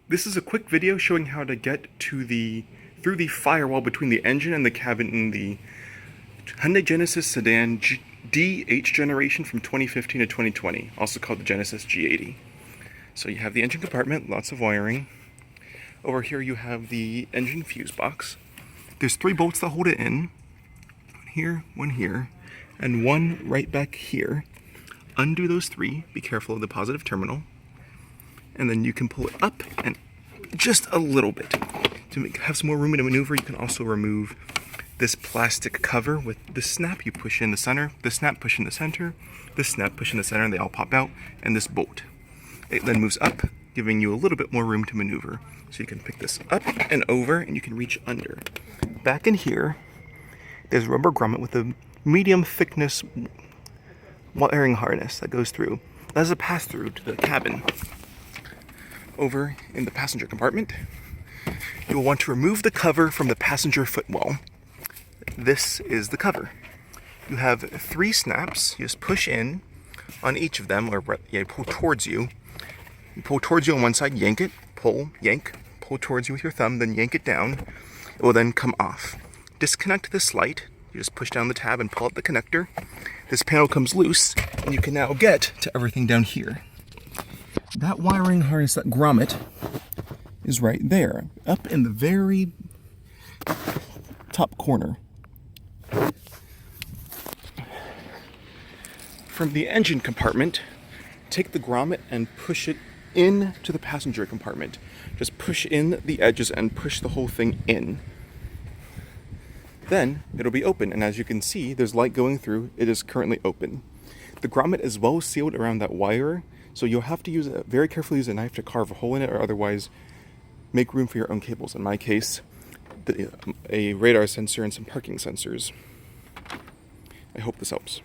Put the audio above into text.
This is a quick video showing how to get to through the firewall between the engine and the cabin in the Hyundai Genesis sedan D8 generation from 2015 to 2020, also called the Genesis G80. So you have the engine compartment, lots of wiring. Over here you have the engine fuse box. There's 3 bolts that hold it in. One here, and one right back here. Undo those 3, be careful of the positive terminal. And then you can pull it up and just a little bit. To have some more room to maneuver, you can also remove this plastic cover with the snap you push in the center, the snap push in the center, the snap push in the center, and they all pop out, and this bolt. It then moves up, giving you a little bit more room to maneuver. So you can pick this up and over, and you can reach under. Back in here, there's a rubber grommet with a medium thickness wiring harness that goes through. That is a pass-through to the cabin. Over in the passenger compartment, you will want to remove the cover from the passenger footwell. This is the cover. You have 3 snaps. You just push in on each of them, or pull towards you. You pull towards you on one side, yank it, pull, yank, pull towards you with your thumb, then yank it down. It will then come off. Disconnect this light. You just push down the tab and pull out the connector. This panel comes loose, and you can now get to everything down here. That wiring harness, that grommet, is right there, up in the very top corner. From the engine compartment, take the grommet and push it into the passenger compartment. Just push in the edges and push the whole thing in. Then it'll be open, and as you can see, there's light going through. It is currently open. The grommet is well sealed around that wire, so you'll have to very carefully use a knife to carve a hole in it, or otherwise make room for your own cables. In my case, a radar sensor and some parking sensors. I hope this helps.